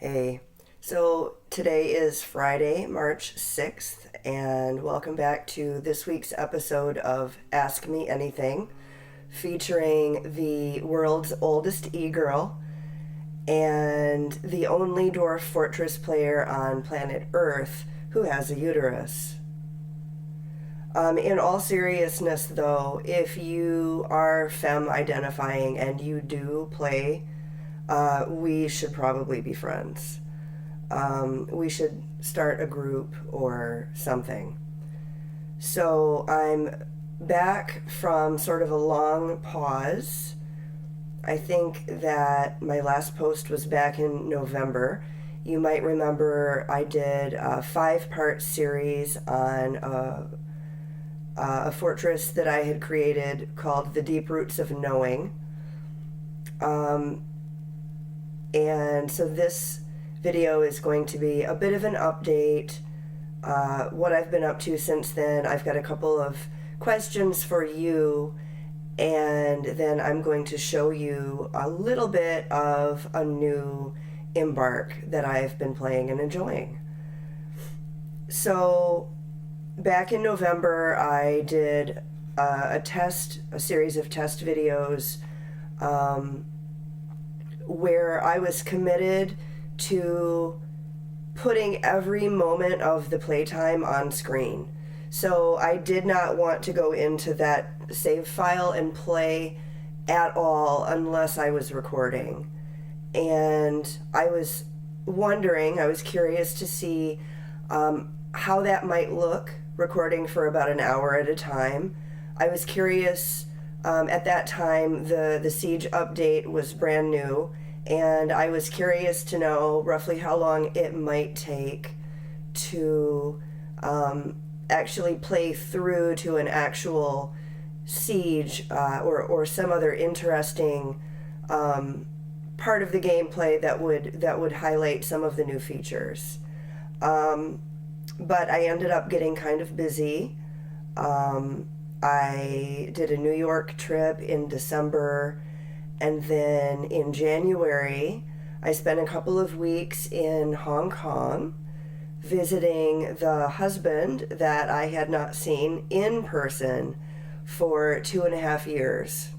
Hey, so today is Friday, March 6th, and welcome back to this week's episode of Ask Me Anything, featuring the world's oldest e-girl and the only dwarf fortress player on planet Earth who has a uterus. In all seriousness, though, if you are femme identifying and you do play, we should probably be friends. We should start a group or something. So I'm back from sort of a long pause. I think that my last post was back in November. You might remember I did a 5-part series on a fortress that I had created called The Deep Roots of Knowing. And so this video is going to be a bit of an update, what I've been up to since then. I've got a couple of questions for you, and then I'm going to show you a little bit of a new Embark that I've been playing and enjoying. So back in November, I did a series of test videos where I was committed to putting every moment of the playtime on screen. So I did not want to go into that save file and play at all unless I was recording. And I was curious to see how that might look recording for about an hour at a time. I was curious, at that time the Siege update was brand new, and I was curious to know roughly how long it might take to actually play through to an actual siege or some other interesting part of the gameplay that would highlight some of the new features. But I ended up getting kind of busy. I did a New York trip in December, and then in January I spent a couple of weeks in Hong Kong visiting the husband that I had not seen in person for 2.5 years.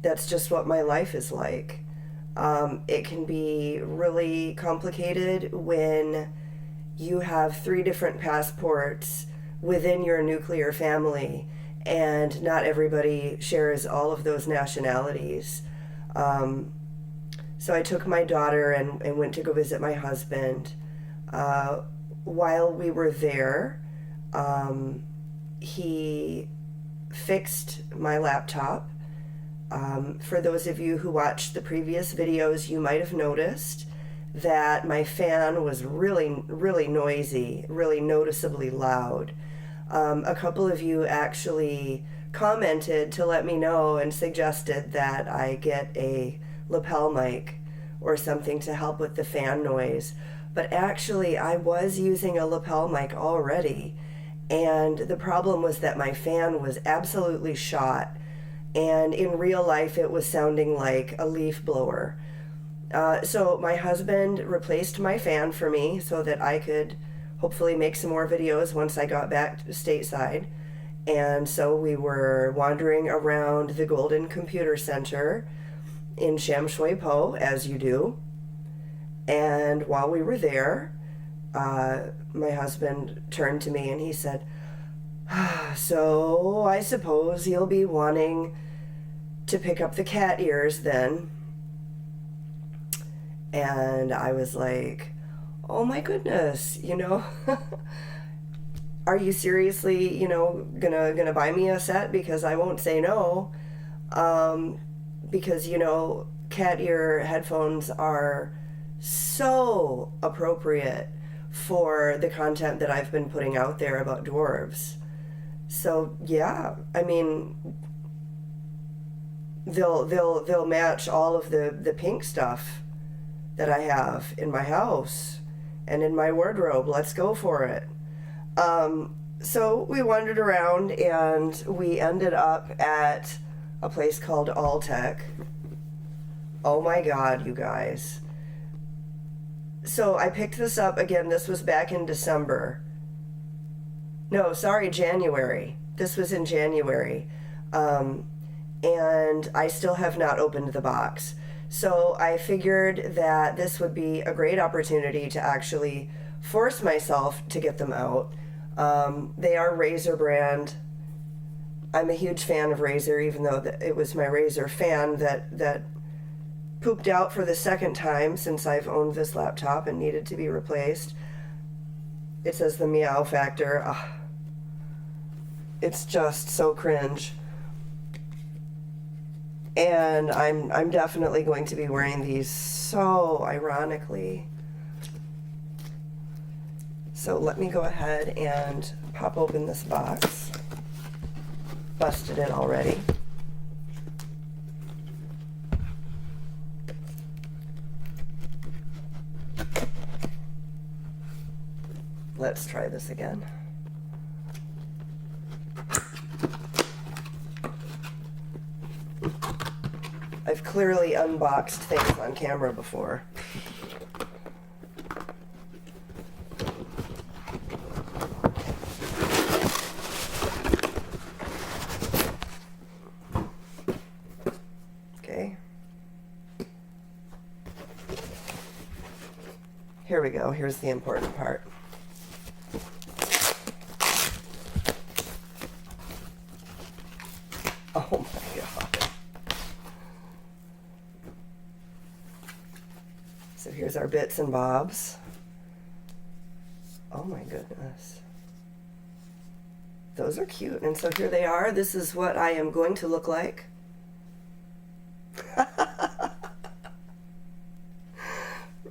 That's just what my life is like. It can be really complicated when you have 3 different passports within your nuclear family, and not everybody shares all of those nationalities. So I took my daughter and went to go visit my husband. While we were there, he fixed my laptop. For those of you who watched the previous videos, you might have noticed that my fan was really, really noisy, really noticeably loud. A couple of you actually commented to let me know and suggested that I get a lapel mic or something to help with the fan noise. But actually, I was using a lapel mic already, and the problem was that my fan was absolutely shot, and in real life it was sounding like a leaf blower. So my husband replaced my fan for me so that I could hopefully make some more videos once I got back stateside. And so we were wandering around the Golden Computer Center in Sham Shui Po, as you do. And while we were there, my husband turned to me and he said, "So I suppose you'll be wanting to pick up the cat ears then." And I was like, oh my goodness, are you seriously, gonna buy me a set? Because I won't say no. Because, cat ear headphones are so appropriate for the content that I've been putting out there about dwarves. So yeah, I mean, they'll match all of the pink stuff that I have in my house and in my wardrobe. Let's go for it. So we wandered around and we ended up at a place called Alltech. Oh my God, you guys. So I picked this up again. This was back in December. No, sorry, January. This was in January. And I still have not opened the box. So I figured that this would be a great opportunity to actually force myself to get them out. They are Razor brand. I'm a huge fan of Razor, even though it was my Razor fan that pooped out for the second time since I've owned this laptop and needed to be replaced. It says the meow factor. Ugh. It's just so cringe. And I'm definitely going to be wearing these so ironically. So let me go ahead and pop open this box. Busted it already. Let's try this again. I've clearly unboxed things on camera before. Okay. Here we go. Here's the important part. Oh my God. So here's our bits and bobs. Oh my goodness. Those are cute. And so here they are. This is what I am going to look like.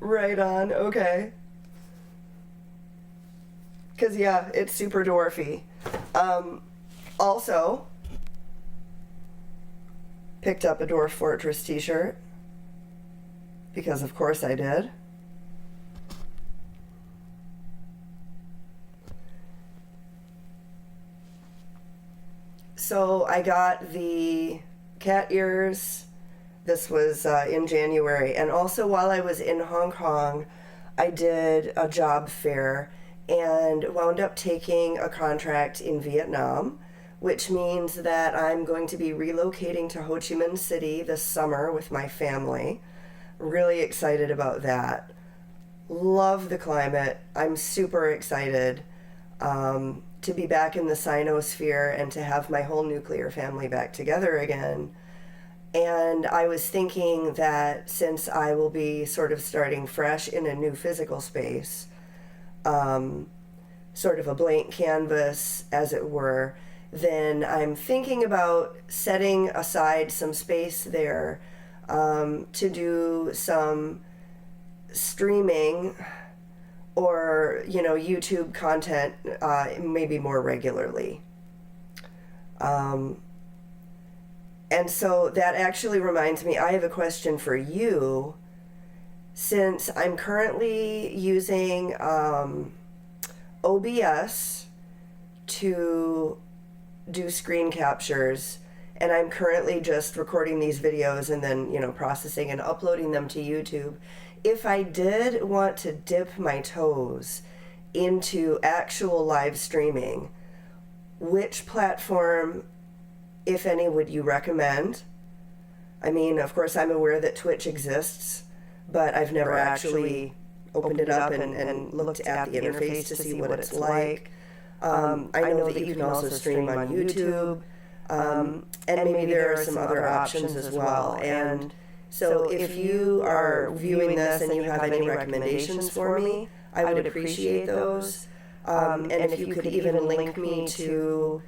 Right on. Okay. Because, yeah, it's super dwarfy. Also, picked up a Dwarf Fortress t-shirt. Because, of course, I did. So I got the cat ears. This was in January. And also while I was in Hong Kong, I did a job fair and wound up taking a contract in Vietnam, which means that I'm going to be relocating to Ho Chi Minh City this summer with my family. Really excited about that. Love the climate. I'm super excited to be back in the Sinosphere and to have my whole nuclear family back together again. And I was thinking that since I will be sort of starting fresh in a new physical space, sort of a blank canvas, as it were, then I'm thinking about setting aside some space there to do some streaming or, you know, YouTube content maybe more regularly. And so that actually reminds me, I have a question for you. Since I'm currently using OBS to do screen captures, and I'm currently just recording these videos and then, you know, processing and uploading them to YouTube. If I did want to dip my toes into actual live streaming, which platform, if any, would you recommend? I mean, of course, I'm aware that Twitch exists, but I've never actually opened it up and looked at the interface to see what it's like. I know that you can also stream on YouTube, and maybe there are some other options as well. And so if you are viewing this and you have any recommendations for me, I would appreciate those. And if you could even link me to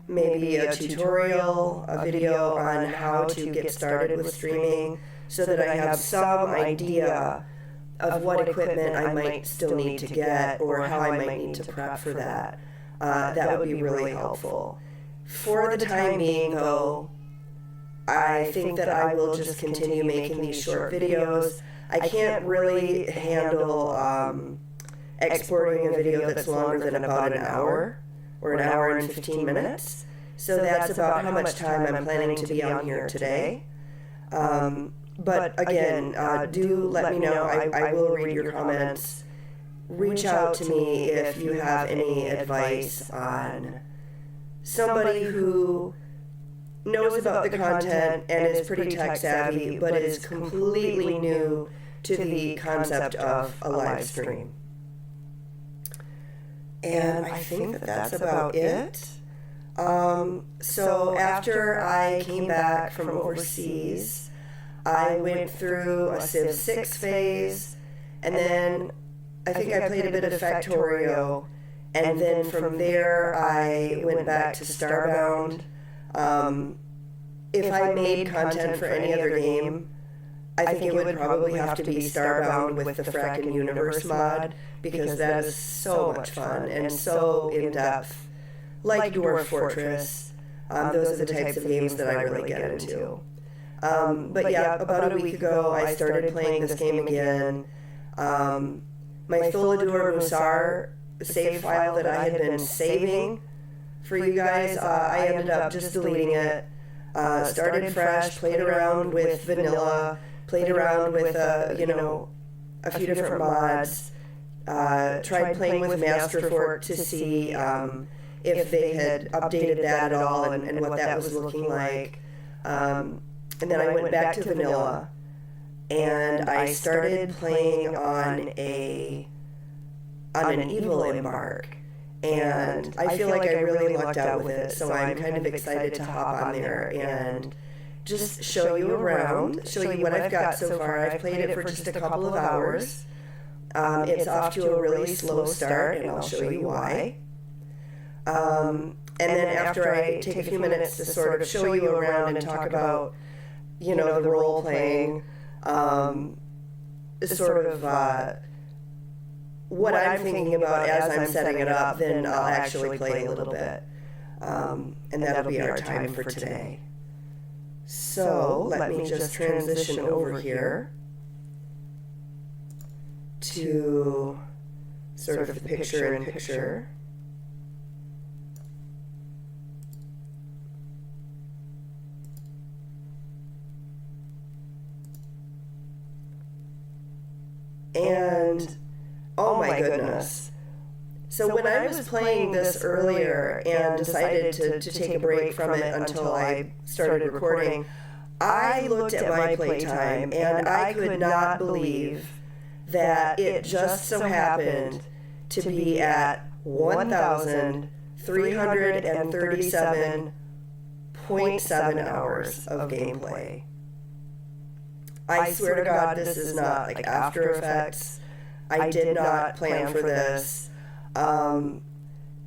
maybe a tutorial, a video on how to get started with streaming so that I have some idea of what equipment I might still need to get or how I might need to prep for that. That would be really helpful. For the time being, though, I think that I will just continue making these short videos. I can't really handle exporting a video that's longer than about an hour or an hour and 15 minutes. So that's about how much time I'm planning to be on here today. But again, do let me know. I will read your comments. Reach out to me if you have any advice on somebody who knows about the content and is pretty tech savvy, but is completely new to the concept of a live stream. And I think that that's about it. So after I came back from overseas, I went through a Civ 6 phase, and then I think I played a bit of Factorio, and then from there I went back to Starbound. If I made content for any other game, I think it would probably have to be Starbound with the Frackin' Universe mod, because that is so much fun and so in-depth, like Dwarf Fortress. Those are the types of games that I really get into. But yeah, about a week ago, I started playing this game again. My Tholrosat save file that I had been saving for you guys, I ended up just deleting it. Started fresh, played around with vanilla, played around with a few different mods. Tried playing with Masterfork to see if they had updated that at all and what that was looking like. And then I went back to vanilla, and I started playing on an evil Embark. And I feel like I really lucked out with it, so I'm kind of excited to hop on there and just show you around, show you what I've got so far. I've played it for just a couple of hours. It's off to a really slow start, and I'll show you why. And then after I take a few minutes to sort of show you around and talk about, the role playing, sort of what I'm thinking about as I'm setting it up, then I'll actually play a little bit. And that'll be our time for today. So let me just transition over here to sort of the picture-in-picture. And oh my goodness. So when I was playing this earlier and decided to take a break from it until I started recording, I looked at my playtime and I could not believe that it just so happened to be at 1,337.7 hours of gameplay. I swear to God, this is not like After Effects. I did not plan for this.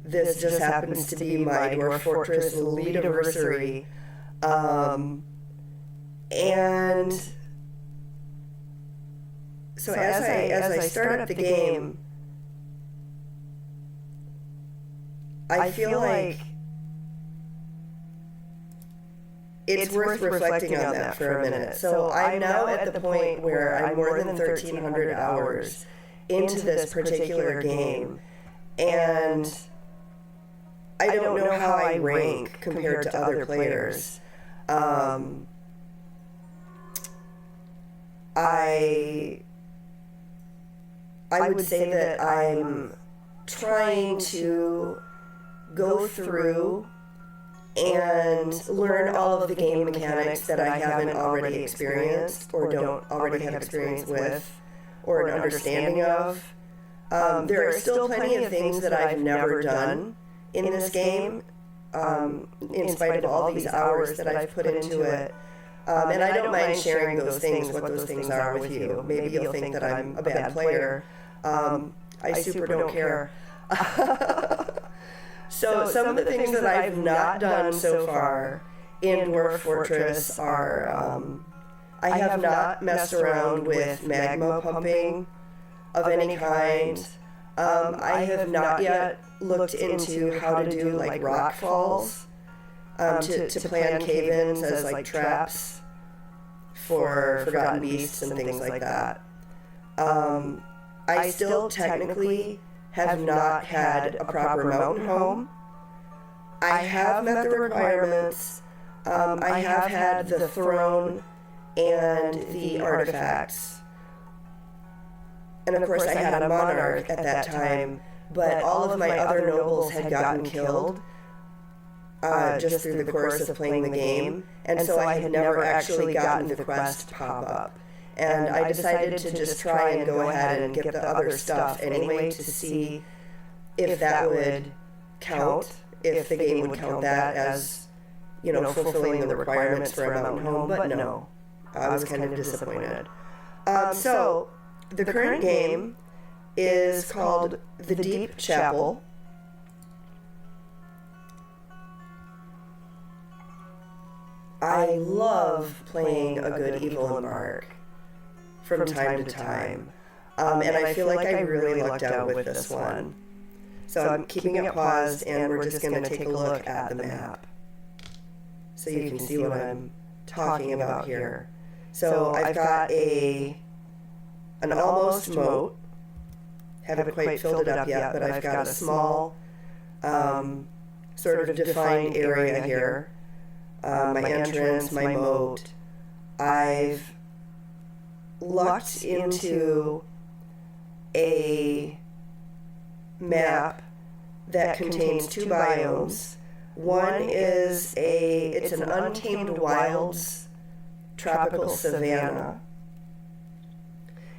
This just happens to be my Dwarf Fortress lead anniversary. And so as I start up the game, I feel like it's worth reflecting on that for a minute. So I'm now at the point where I'm more than 1,300 hours into this particular game, and I don't know how I rank compared to other players. I would say that I'm trying to go through and learn all of the game mechanics that I haven't already experienced or don't already have experience with or an understanding of. There are still plenty of things that I've never done in this game, in spite of all these hours that I've put into it. And I don't mind sharing those things, what those things are with you. Maybe you'll think that I'm a bad player. I super don't care. So some of the things that I've not done so far in Dwarf Fortress are, I have not messed around with magma pumping of any kind. I have not yet looked into how to do like rock falls, to plan cave-ins as like traps for forgotten beasts and things like that. I still technically have not had a proper mountain home. I have met the requirements. I have had the throne and the artifacts. And of course I had a monarch at that time, but all of my other nobles had gotten killed just through the course of playing the game, and so I had never actually gotten the quest pop up. And I decided to just try and go ahead and get the other stuff anyway to see if that would count, if the game would count that as, you know, fulfilling the requirements for a mountain home, but no. I was kind of disappointed. So the current game is called The Deep Chapel. I love playing a good evil Embark from time to time. And I feel like I really lucked out with this one. So I'm keeping it paused, and we're just going to take a look at the map so you can see what I'm talking about here. So I've got an almost moat. Haven't quite filled it up yet, but I've got a small sort of defined area here. My entrance, my moat. I've lucked into a map that contains two biomes. One is it's an untamed wilds tropical savanna.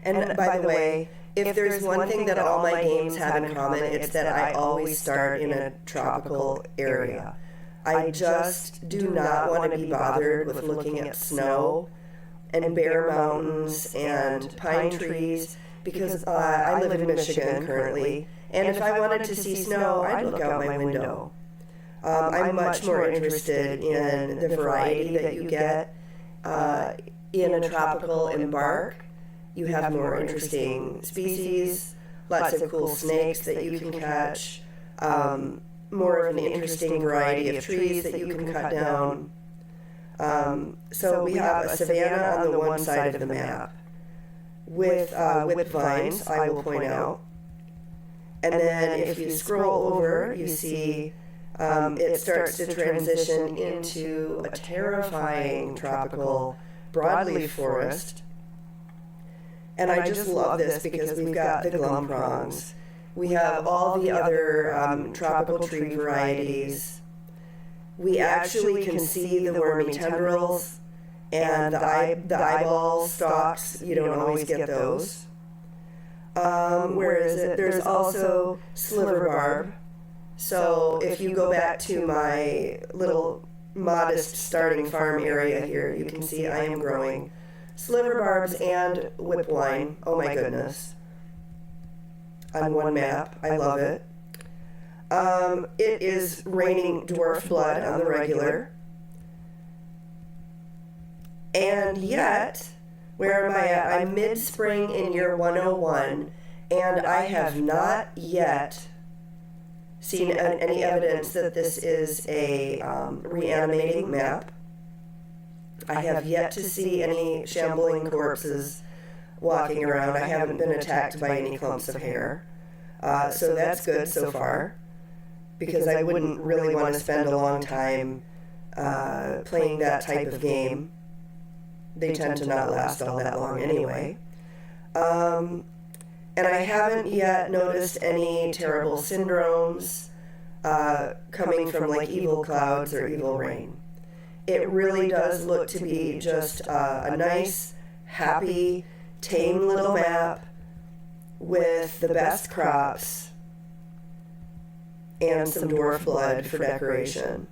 And by the way, if there's one thing that all my games have in common, it's that I always start in a tropical area. I just do not want to be bothered with looking at snow and bare mountains and pine trees, because I live in Michigan currently, and if I wanted to see snow, I'd look out my window. I'm much more interested in the variety that you get in a tropical Embark. You have more interesting species, lots of cool snakes that you can catch, more of an interesting variety of trees that you can cut down. So we have a savanna on the one side of the map with vines, I will point out. And then if you scroll over, you see it starts to transition into a terrifying tropical broadleaf forest. And I just love this because we've got the glum prongs. We have all the other tropical tree varieties. We actually can see the wormy tendrils and the eyeball stalks. You don't always get those. Where is it? There's also sliver barb. So if you go back to my little modest starting farm area here, you can see I am growing sliver barbs and whipwine. Oh my goodness. On one map. I love it. It is raining dwarf blood on the regular. And yet, where am I at? I'm mid-spring in year 101, and I have not yet seen any evidence that this is a reanimating map. I have yet to see any shambling corpses walking around. I haven't been attacked by any clumps of hair. So that's good so far, because I wouldn't really want to spend a long time playing that type of game. They tend to not last all that long anyway. And I haven't yet noticed any terrible syndromes coming from like evil clouds or evil rain. It really does look to be just a nice, happy, tame little map with the best crops and some dwarf blood for decoration.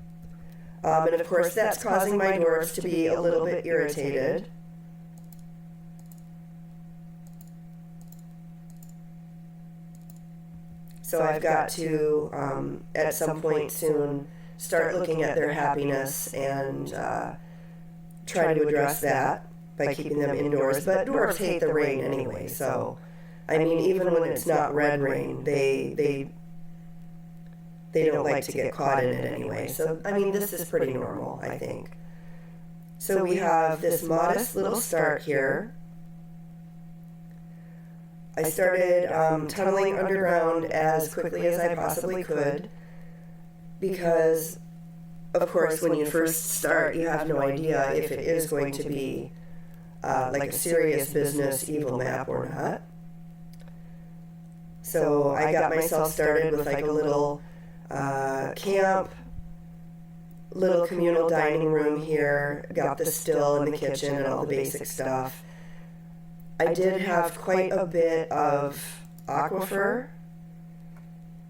And of course that's causing my dwarves to be a little bit irritated. So I've got to, at some point soon, start looking at their happiness and try to address that by keeping them indoors. But dwarves hate the rain anyway, so I mean, even when it's not red rain, they don't like to get caught in it anyway. So I mean, this is pretty normal, I think. So we have this modest little start here. I started tunneling underground as quickly as I possibly could, because of course when you first start you have no idea if it is going to be like a serious business evil map or not. So I got myself started with like a little camp, little communal dining room here, got the still in the kitchen and all the basic stuff. I did have quite a bit of aquifer.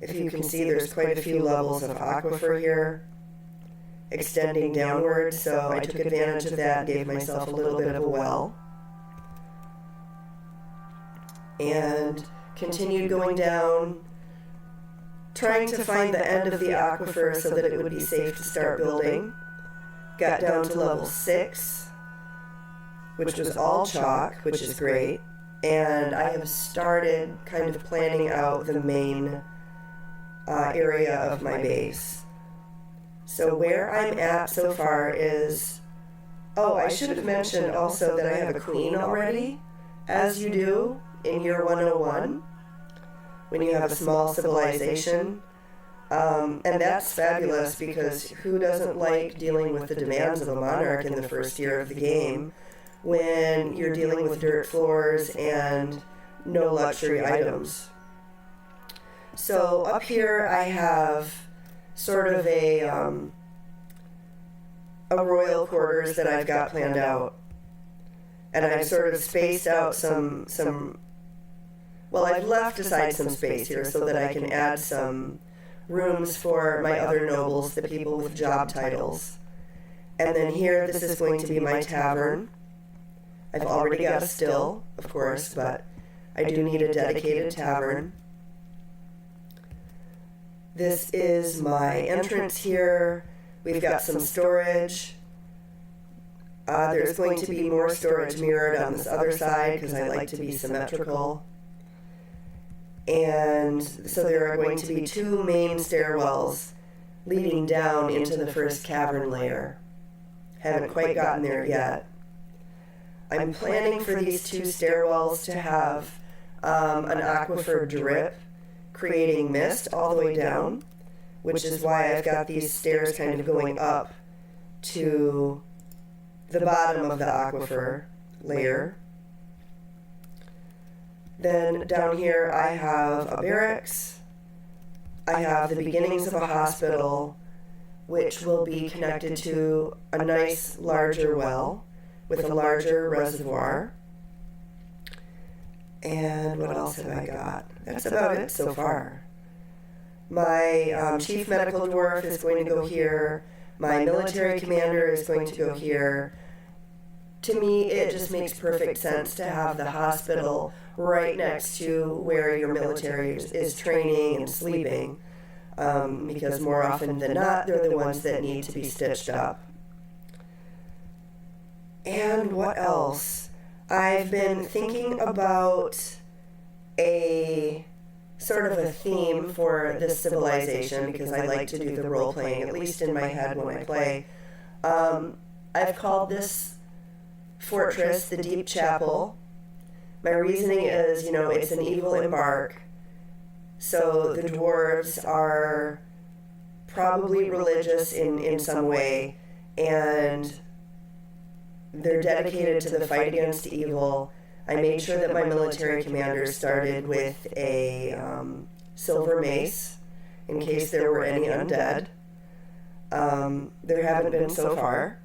If you can see, there's quite a few levels of aquifer here, extending downward, so I took advantage of that and gave myself a little bit of a well. And continued going down, trying to find the end of the aquifer so that it would be safe to start building. Got down to level 6, which was all chalk, which is great. And I have started kind of planning out the main area of my base. So where I'm at so far is, I should have mentioned also that I have a queen already, as you do in year 101, when you have a small civilization. And that's fabulous, because who doesn't like dealing with the demands of a monarch in the first year of the game when you're dealing with dirt floors and no luxury items? So up here I have sort of a royal quarters that I've got planned out. And I've sort of spaced out I've left aside some space here so that I can add some rooms for my other nobles, the people with job titles. And then here, this is going to be my tavern. I've already got a still, of course, but I do need a dedicated tavern. This is my entrance here. We've got some storage. There's going to be more storage mirrored on this other side because I like to be symmetrical. And so there are going to be 2 main stairwells leading down into the first cavern layer. Haven't quite gotten there yet. I'm planning for these 2 stairwells to have an aquifer drip, creating mist all the way down, which is why I've got these stairs kind of going up to the bottom of the aquifer layer. Then down here I have a barracks. I have the beginnings of a hospital, which will be connected to a nice larger well with a larger reservoir. And what else have I got? That's about it so far. My chief medical dwarf is going to go here. My military commander is going to go here. To me, it just makes perfect sense to have the hospital right next to where your military is training and sleeping, because more often than not, they're the ones that need to be stitched up. And what else? I've been thinking about a sort of a theme for this civilization, because I like to do the role-playing, at least in my head when I play. I've called this fortress the Deep Chapel. My reasoning is, it's an evil Embark, so the dwarves are probably religious in some way, and they're dedicated to the fight against evil. I made sure that my military commander started with a silver mace in case there were any undead. There haven't been so far.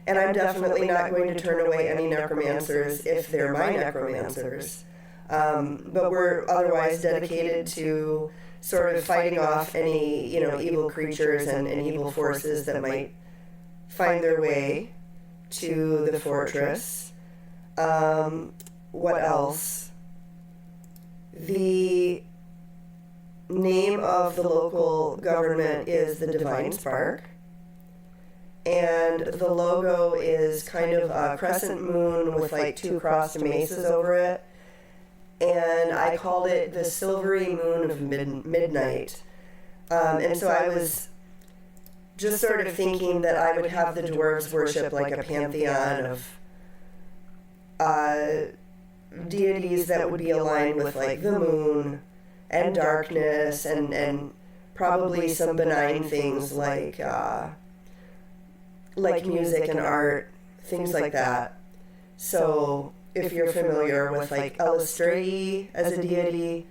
And I'm definitely not going to turn away any necromancers if they're my necromancers. But we're otherwise dedicated to sort of fighting off any, evil creatures and evil forces that might find their way to the fortress. What else? The name of the local government is the Divine Spark. And the logo is kind of a crescent moon with like 2 crossed maces over it. And I called it the Silvery Moon of Midnight. And so I was just sort of thinking that I would have the dwarves worship like a pantheon of deities that would be aligned with like the moon and darkness and probably some benign things like like music and art, things like that. So if you're familiar with like Elistrae as a deity,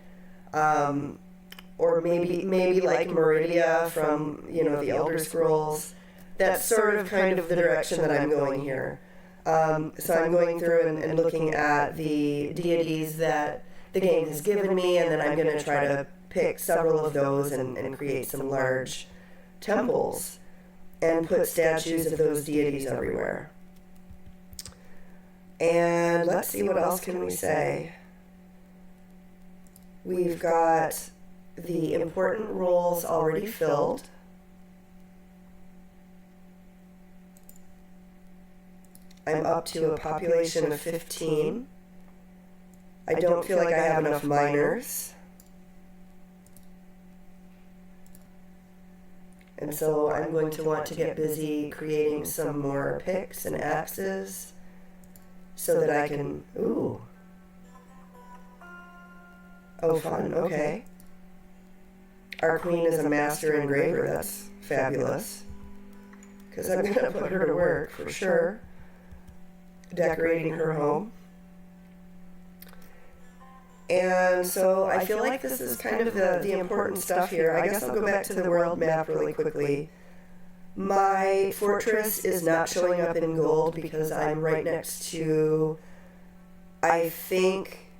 or maybe like Meridia from, you know, the Elder Scrolls, that's sort of kind of the direction that I'm going here. So I'm going through and looking at the deities that the game has given me, and then I'm going to try to pick several of those and create some large temples and put statues of those deities everywhere. And let's see, what else can we say? We've got the important roles already filled. I'm up to a population of 15. I don't feel like I have enough miners. And so I'm going to want to get busy creating some more picks and axes so that I can, ooh. Oh, fun, okay. Our queen is a master engraver, that's fabulous. Because I'm going to put her to work for sure, decorating her home. And so I feel like this is kind of the important stuff here. I guess I'll go back to the world map really quickly. My fortress is not showing up in gold because I'm right next to, I think,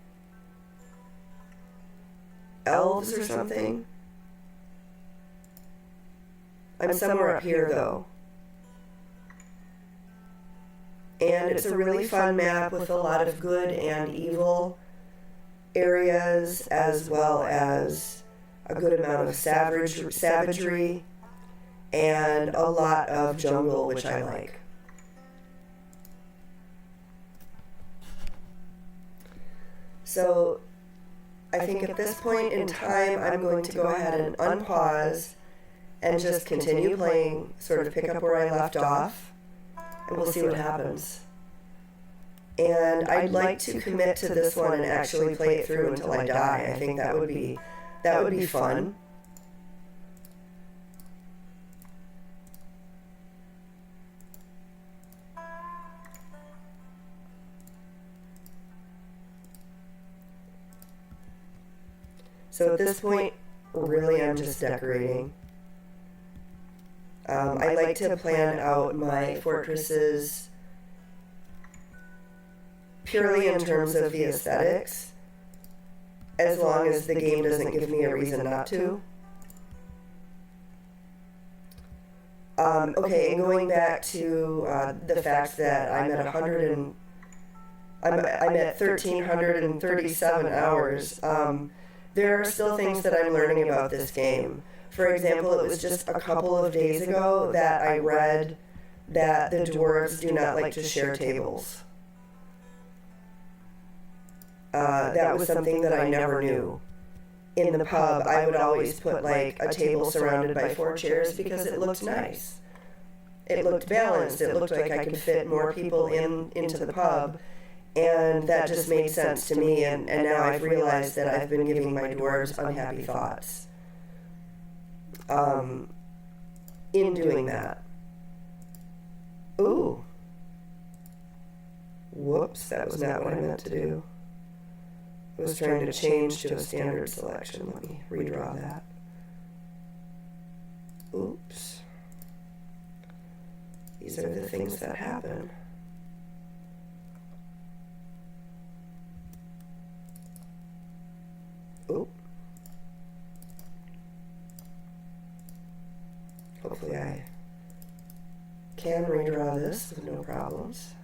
elves or something. I'm somewhere up here though. And it's a really fun map with a lot of good and evil areas, as well as a good amount of savagery and a lot of jungle, which I like. So I think at this point in time, I'm going to go ahead and unpause and just continue playing, sort of pick up where I left off, and we'll see what happens. And I'd like to commit to this one and actually play it through until I die. I think that would be fun. So at this point, really I'm just decorating. I like to plan out my fortresses purely in terms of the aesthetics, as long as the game doesn't give me a reason not to. Okay, and going back to the fact that I'm at 1,337 hours. There are still things that I'm learning about this game. For example, it was just a couple of days ago that I read that the dwarves do not like to share tables. That was something that I never knew. In the pub, I would always put like a table surrounded by 4 chairs because it looked nice. It looked balanced. It looked like I could fit more people into the pub. And that just made sense to me, and now I've realized that I've been giving my dwarves unhappy thoughts in doing that. Ooh. Whoops, that was not what I meant to do. I was trying to change to a standard selection. Let me redraw that. Oops. These are the things that happen. Oop. Hopefully I can redraw this with no problems.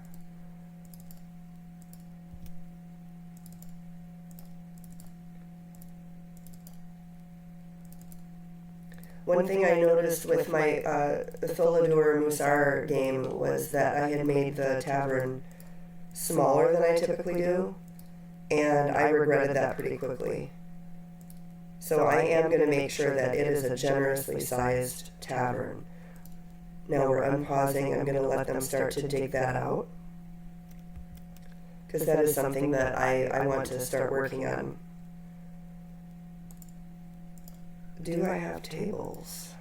One thing I noticed with my Tholrosat game was that I had made the tavern smaller than I typically do, and I regretted that pretty quickly. So I am going to make sure that it is a generously sized tavern. Now we're unpausing. I'm going to let them start to dig that out, because that is something that I want to start working on. Do I have tables?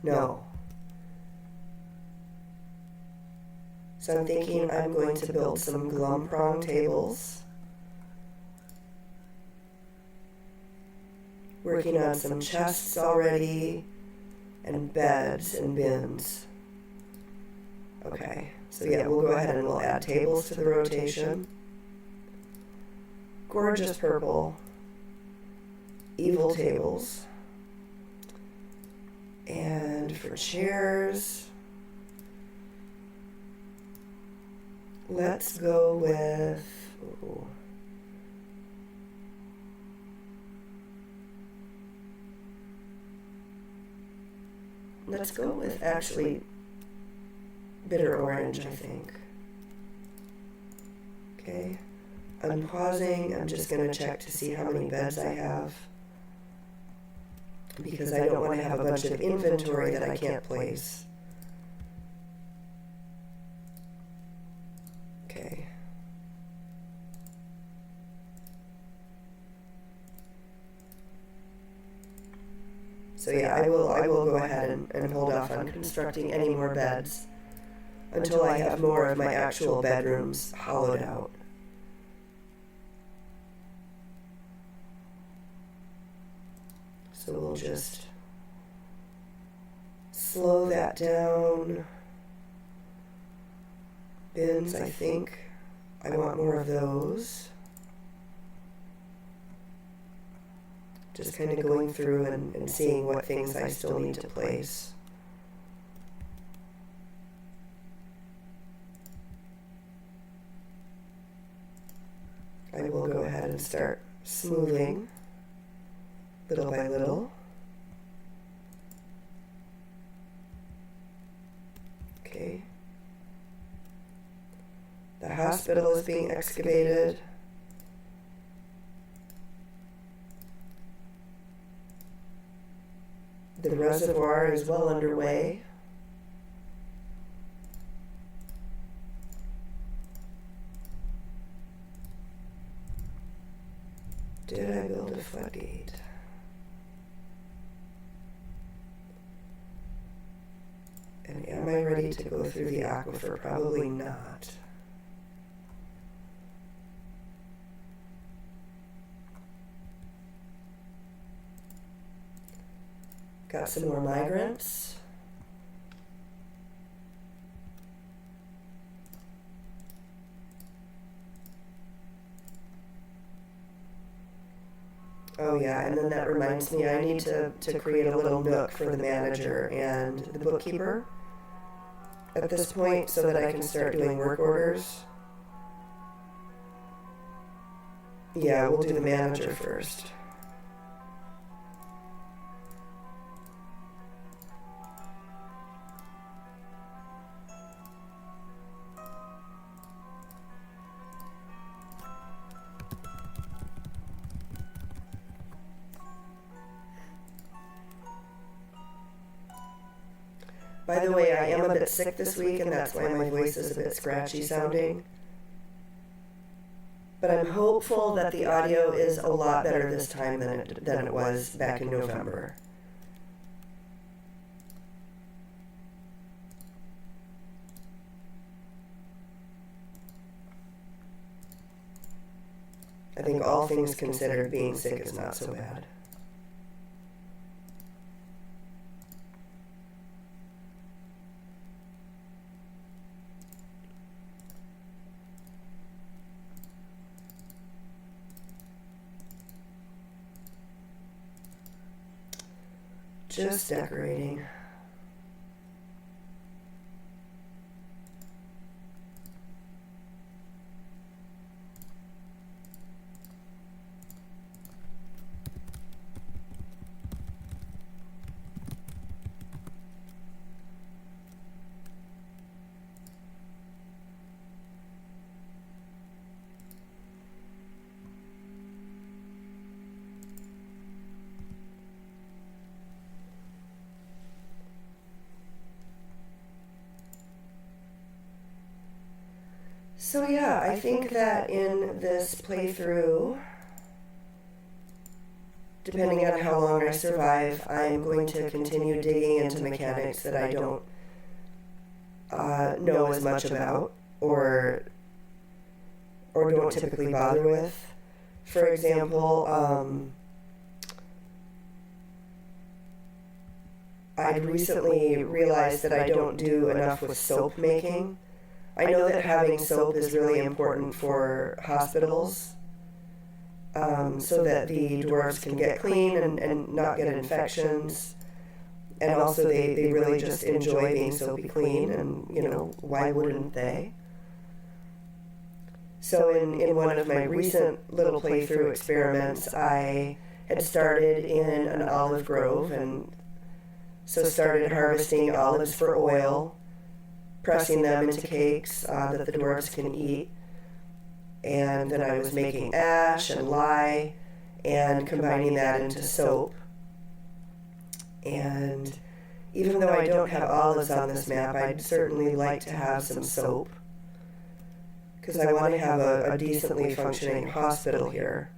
No. So I'm thinking I'm going to build some glum prong tables. Working on some chests already, and beds and bins. Okay, so yeah, we'll go ahead and we'll add tables to the rotation. Gorgeous purple. Evil tables. And for chairs, let's go with, ooh, let's go with actually bitter orange, I think. Okay, I'm pausing. I'm just going to check to see how many beds I have, because I don't want to have a bunch of inventory that I can't place. Okay. So yeah, I will go ahead and hold off on constructing any more beds until I have more of my actual bedrooms hollowed out. So we'll just slow that down. Bins, I think I want more of those. Just kind of going through and seeing what things I still need to place. I will go ahead and start smoothing little by little. Okay. The hospital is being excavated. The reservoir is well underway. Did I build a floodgate? And am I ready to go through the aquifer? Probably not. Got some more migrants. Oh yeah, and then that reminds me, I need to create a little nook for the manager and the bookkeeper at this point so that I can start doing work orders. Yeah, we'll do the manager first. By the way, I am a bit sick this week, and that's why my voice is a bit scratchy sounding. But I'm hopeful that the audio is a lot better this time than it was back in November. I think all things considered, being sick is not so bad. Just decorating. So yeah, I think that in this playthrough, depending on how long I survive, I'm going to continue digging into mechanics that I don't know as much about or don't typically bother with. For example, I'd recently realized that I don't do enough with soap making. I know that having soap is really important for hospitals, so that the dwarves can get clean and not get infections. And also they really just enjoy being soapy clean, and, you know, why wouldn't they? So in one of my recent little playthrough experiments, I had started in an olive grove, and so started harvesting olives for oil, pressing them into cakes that the dwarves can eat. And then I was making ash and lye and combining that into soap. And even though I don't have olives on this map, I'd certainly like to have some soap, because I want to have a decently functioning hospital here.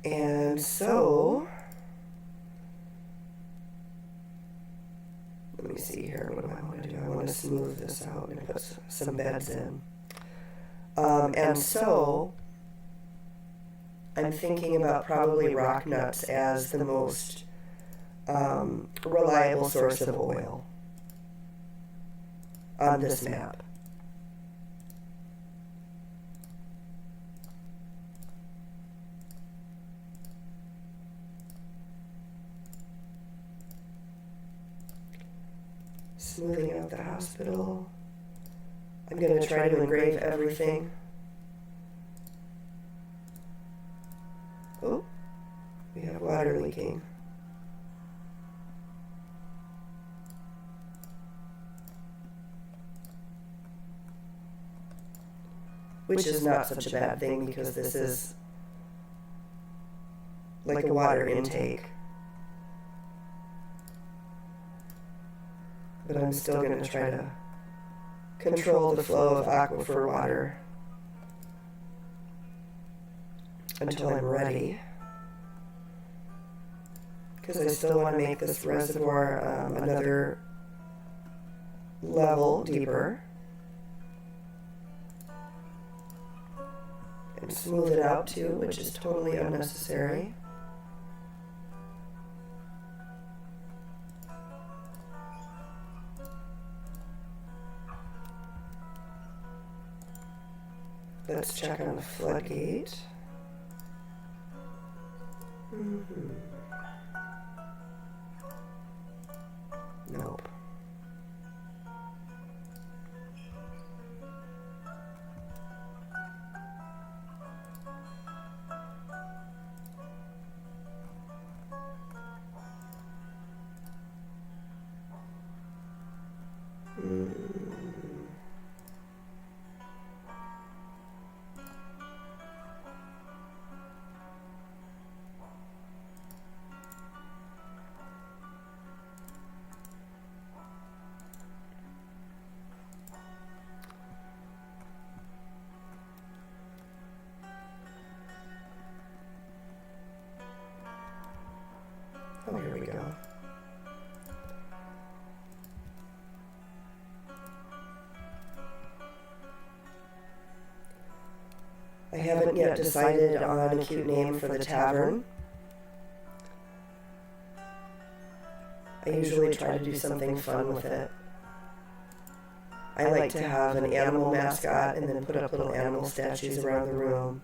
And so, let me see here, what do I want to do? I want to smooth this out and put some beds in. And so, I'm thinking about probably rock nuts as the most reliable source of oil on this map. Smoothing out the hospital. I'm going to try to engrave everything. Oh, we have water leaking. Which is not such a bad thing, because this is like a water intake. But I'm still going to try to control the flow of aquifer water until I'm ready, because I still want to make this reservoir another level deeper and smooth it out too, which is totally unnecessary. Let's check on the floodgate. Nope. Oh, here we go. I haven't yet decided on a cute name for the tavern. I usually try to do something fun with it. I like to have an animal mascot and then put up little animal statues around the room.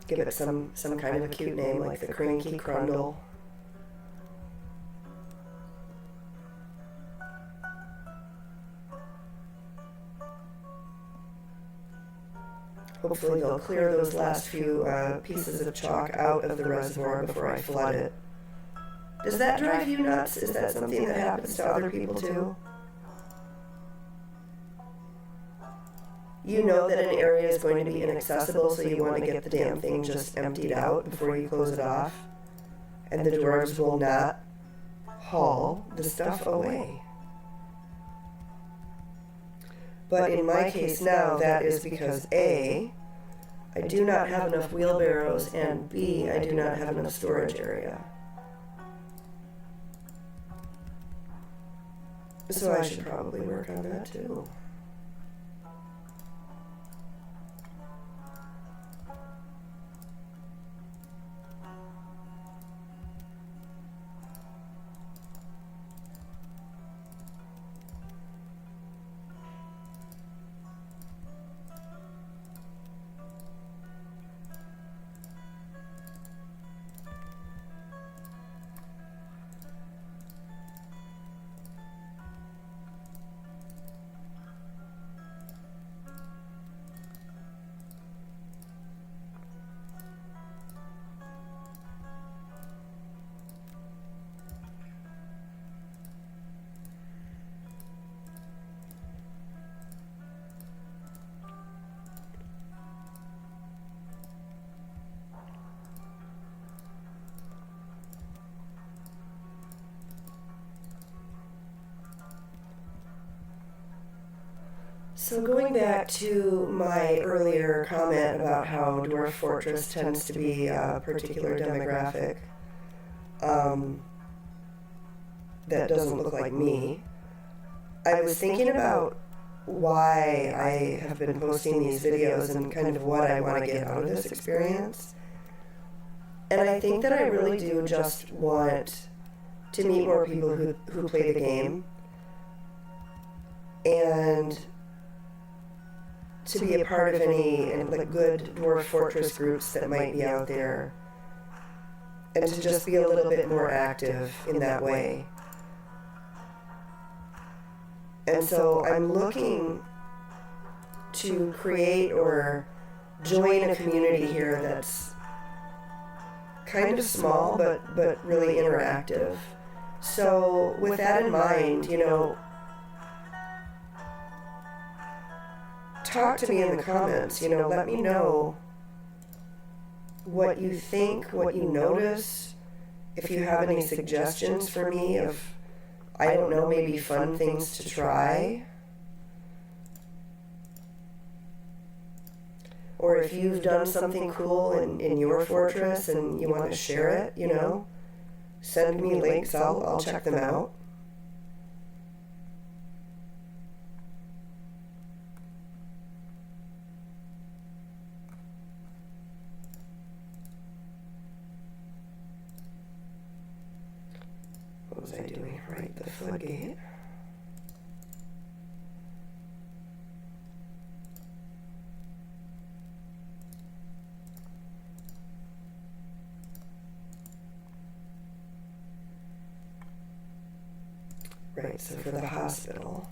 Give it some kind of a cute name, like the Cranky Crundle. Hopefully they'll clear those last few pieces of chalk out of the reservoir before I flood it. Does that drive you nuts? Is that something that happens to other people too? You know that an area is going to be inaccessible, so you want to get the damn thing just emptied out before you close it off. And the dwarves will not haul the stuff away. But in my case now, that is because A, I do not have enough wheelbarrows, and B, I do not have enough storage area. So I should probably work on that too. So going back to my earlier comment about how Dwarf Fortress tends to be a particular demographic that doesn't look like me, I was thinking about why I have been posting these videos and kind of what I want to get out of this experience. And I think that I really do just want to meet more people who play the game and to be a part of any like good Dwarf Fortress groups that might be out there, and to just be a little bit more active in that way. And so I'm looking to create or join a community here that's kind of small but really interactive. So with that in mind, you know, talk to me in the comments, you know, let me know what you think, what you notice, if you have any suggestions for me of, I don't know, maybe fun things to try. Or if you've done something cool in your fortress and you want to share it, you know, send me links, I'll check them out. What was I doing? Right, the floodgate. Right, so for the hospital.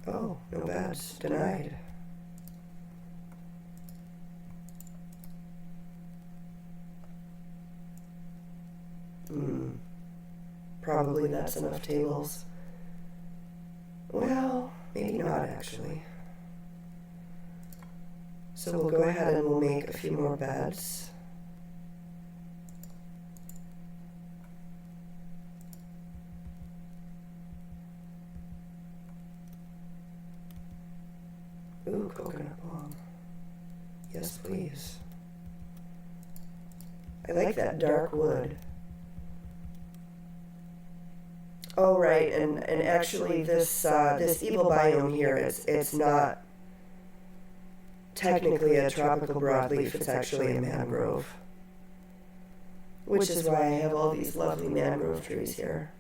Oh, no badge, denied. Probably that's enough tables. Well, maybe not actually. So we'll go ahead and we'll make a few more beds. Ooh, coconut palm. Yes, please. I like that dark wood. Oh, right, and actually this this evil biome here, it's not technically a tropical broadleaf, it's actually a mangrove. Which is why I have all these lovely mangrove trees here.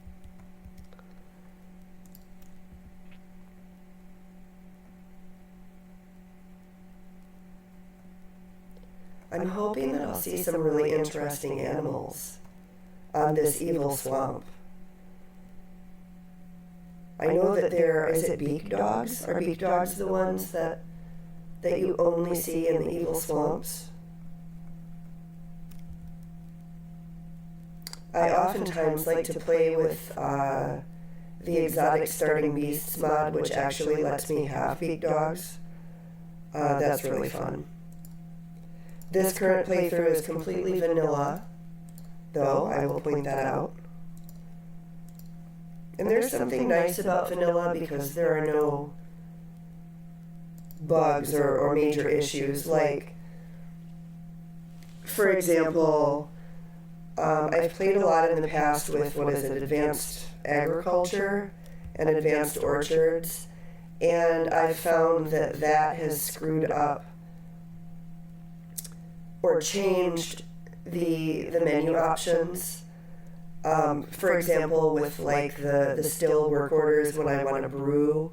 I'm hoping that I'll see some really interesting animals on this evil swamp. I know that is it beak dogs? Are beak dogs the ones that you only see in the evil swamps? I oftentimes like to play with the exotic starting beasts mod, which actually lets me have beak dogs. That's really fun. This current playthrough is completely vanilla, though, I will point that out. And there's something nice about vanilla because there are no bugs or major issues. Like, for example, I've played a lot in the past with, what is it, advanced agriculture and advanced orchards, and I've found that that has screwed up or changed the menu options. For example, with like the still work orders when I want to brew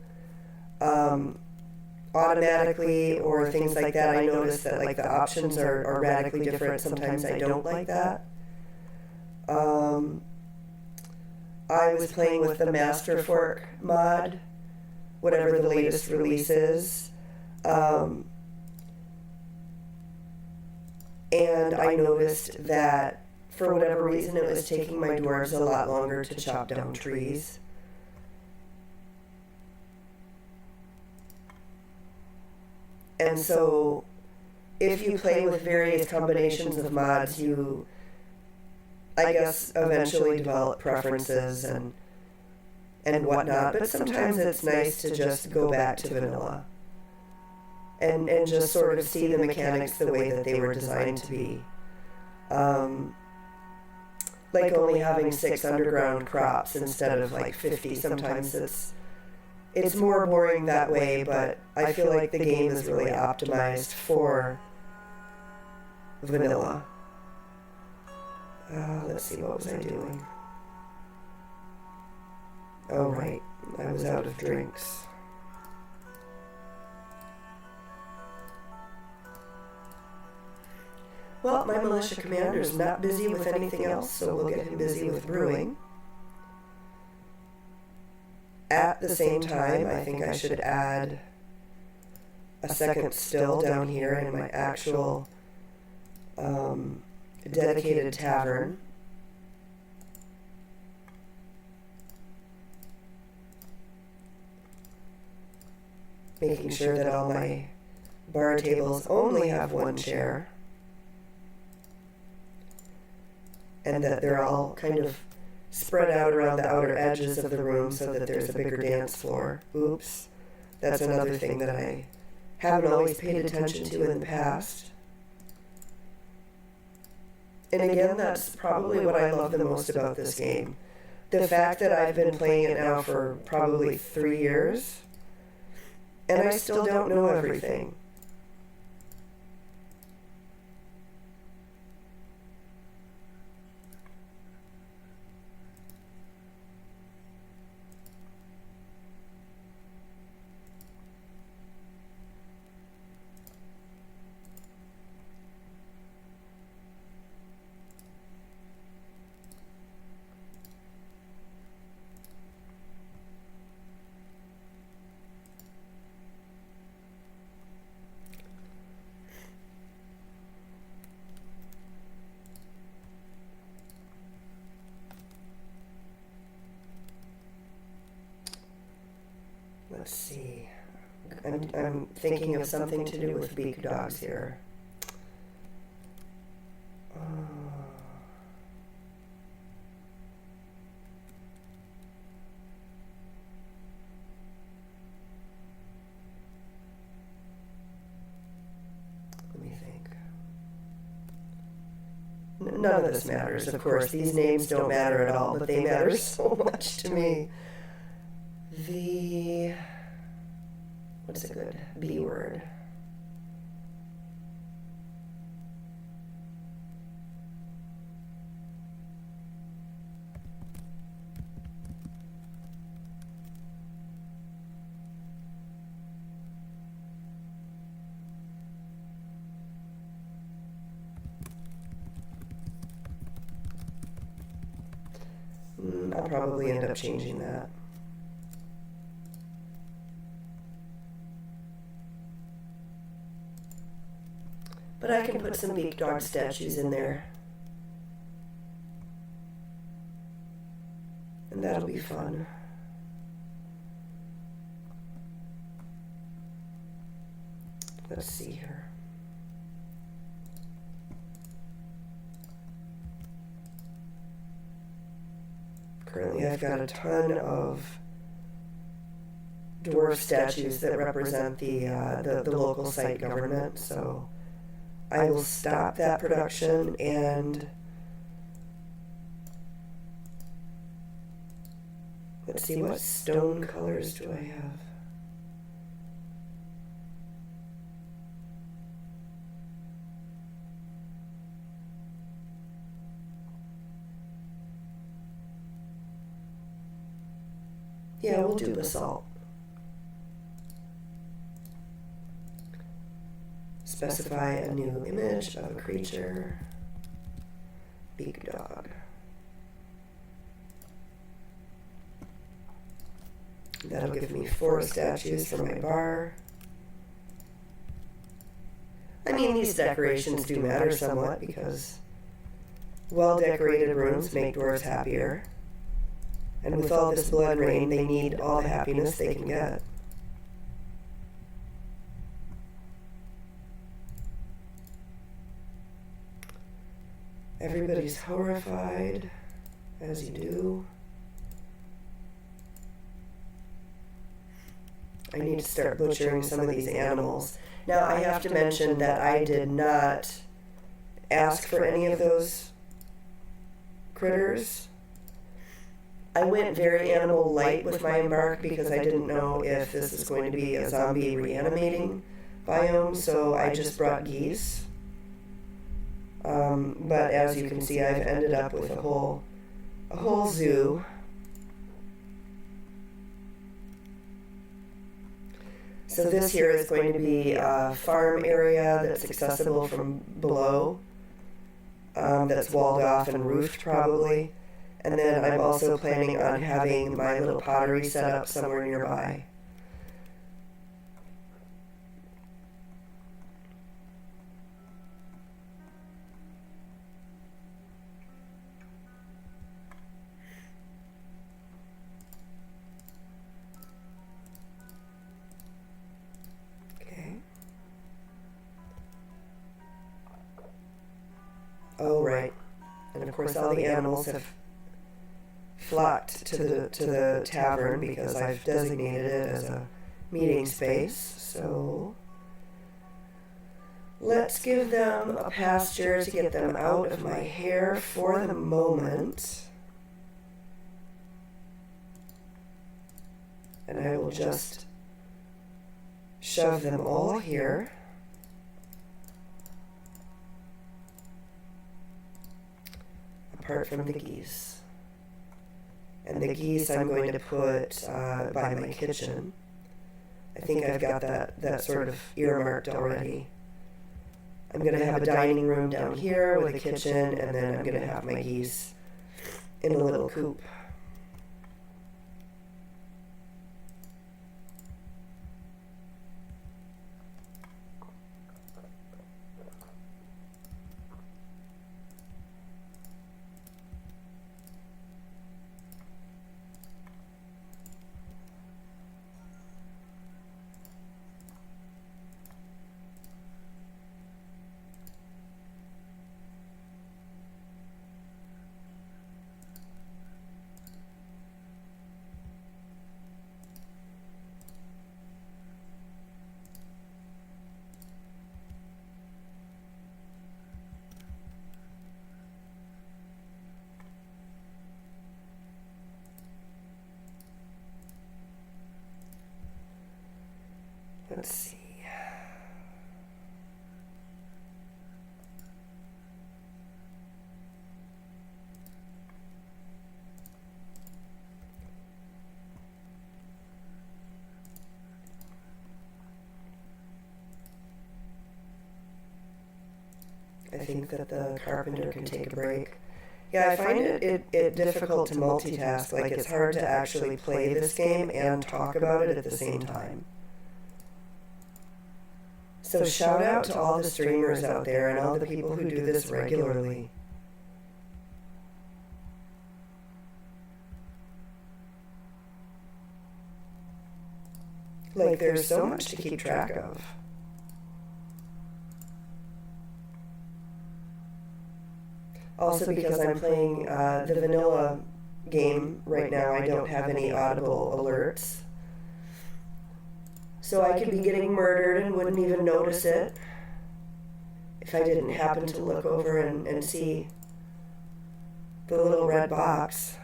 automatically or things like that, I notice that like the options are radically different. Sometimes I don't like that. I was playing with the Master Fork mod, whatever the latest release is, and I noticed that for whatever reason it was taking my dwarves a lot longer to chop down trees. And so if you play with various combinations of mods, you, I guess, eventually develop preferences and whatnot, but sometimes it's nice to just go back to vanilla and just sort of see the mechanics the way that they were designed to be. Like only having 6 underground crops instead of like 50. Sometimes it's more boring that way, but I feel like the game is really optimized for vanilla. Let's see, what was I doing? Oh, right, I was out of drinks. Well, my militia commander is not busy with anything else, so we'll get him busy with brewing. At the same time, I think I should add a second still down here in my actual dedicated tavern. Making sure that all my bar tables only have one chair. And that they're all kind of spread out around the outer edges of the room so that there's a bigger dance floor. Oops. That's another thing that I haven't always paid attention to in the past. And again, that's probably what I love the most about this game. The fact that I've been playing it now for probably 3 years, and I still don't know everything. Let's see. I'm thinking of something to do with beak dogs here. Let me think. None of this matters, of course. These names don't matter at all, but they matter so much to me. What's a good B word? I'll probably end up changing that. But I can put some beak dog statues in there. And that'll be fun. Let's see here. Currently I I've got a ton of dwarf statues that represent the local site government, so I will stop that production and let's see, what stone colors do I have? Yeah, we'll do basalt. Specify a new image of a creature. Big dog. That'll give me 4 statues for my bar. I mean, these decorations do matter somewhat because well-decorated rooms make dwarves happier. And with all this blood rain, they need all the happiness they can get. Everybody's horrified, as you do. I need to start butchering some of these animals. Now, I have to mention that I did not ask for any of those critters. I went very animal light with my Embark because I didn't know if this is going to be a zombie reanimating biome, so I just brought geese. But as you can see, I've ended up with a whole zoo. So this here is going to be a farm area that's accessible from below, that's walled off and roofed probably. And then I'm also planning on having my little pottery set up somewhere nearby. Okay. Oh, right. And of course all the animals have flocked to the tavern because I've designated it as a meeting space. So let's give them a pasture to get them out of my hair for the moment. And I will just shove them all here. Apart from the geese. And the geese I'm going to put by my kitchen. I think I've got that sort of earmarked already. I'm going to have a dining room down here with a kitchen, and then I'm going to have my geese in a little coop. Let's see. I think that the carpenter can take a break. Yeah, I find it difficult to multitask. Like, it's hard to actually play this game and talk about it at the same time. So shout out to all the streamers out there and all the people who do this regularly. Like, there's so much to keep track of. Also because I'm playing the vanilla game right now. I don't have any audible alerts. So I could be getting murdered and wouldn't even notice it if I didn't happen to look over and see the little red box.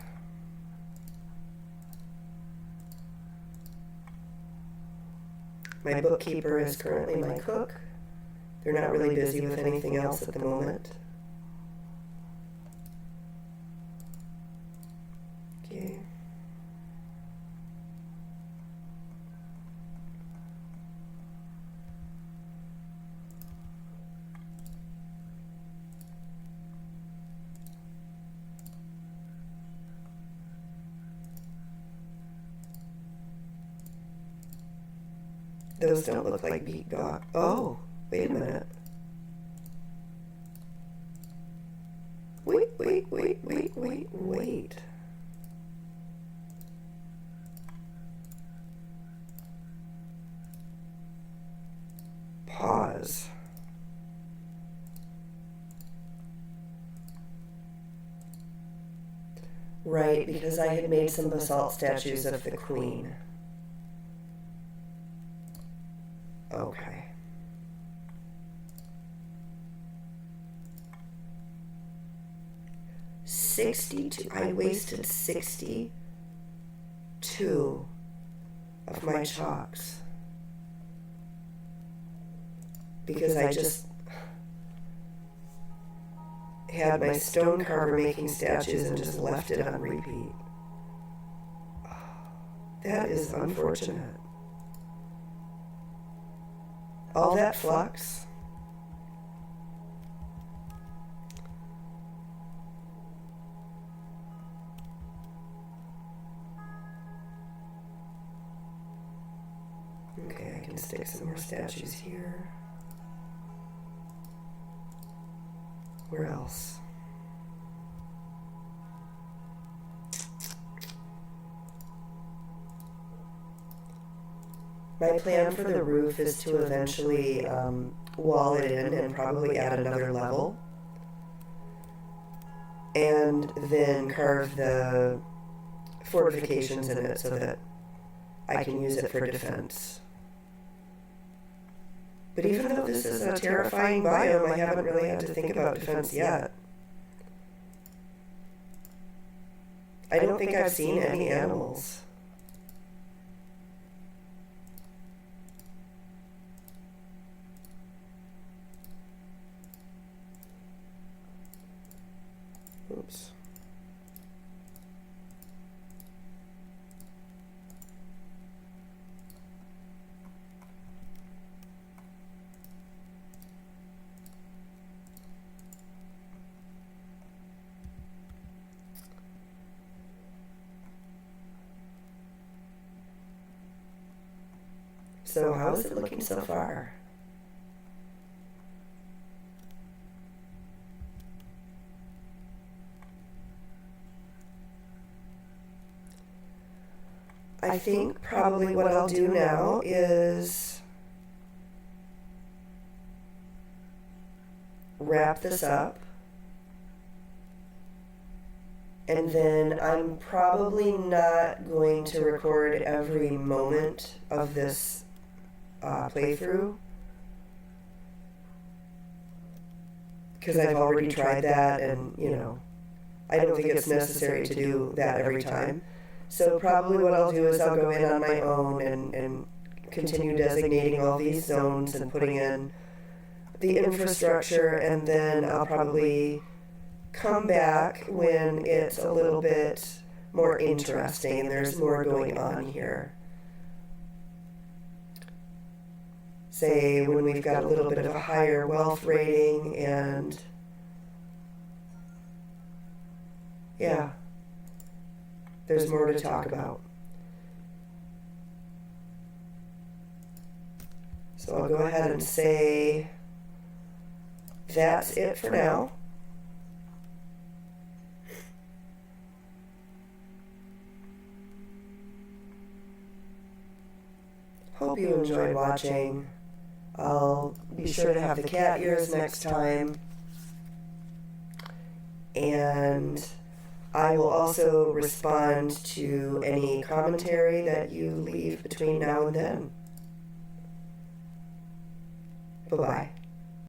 My bookkeeper is currently my cook. They're not really busy with anything else at the moment. Okay. Those don't look like beak dog. Oh, wait a minute. Wait. Pause. Right, because I had made some basalt statues of the queen. Okay. I wasted 62 of my chalks because I just had my stone carver making statues and just left it on repeat. That is unfortunate. All that flux. Okay, I can stick some more statues here. Where else? My plan for the roof is to eventually wall it in and probably add another level. And then carve the fortifications in it so that I can use it for defense. But even though this is a terrifying biome, I haven't really had to think about defense yet. I don't think I've seen any animals. Oops. So how is it looking so far? I think probably what I'll do now is wrap this up, and then I'm probably not going to record every moment of this playthrough, because I've already tried that, and I don't think it's necessary to do that every time. So probably what I'll do is I'll go in on my own and continue designating all these zones and putting in the infrastructure, and then I'll probably come back when it's a little bit more interesting and there's more going on here. Say when we've got a little bit of a higher wealth rating, and yeah, there's more to talk about. So I'll go ahead and say that's it for now. Hope you enjoyed watching. I'll be sure to have the cat ears next time. And I will also respond to any commentary that you leave between now and then. Bye-bye.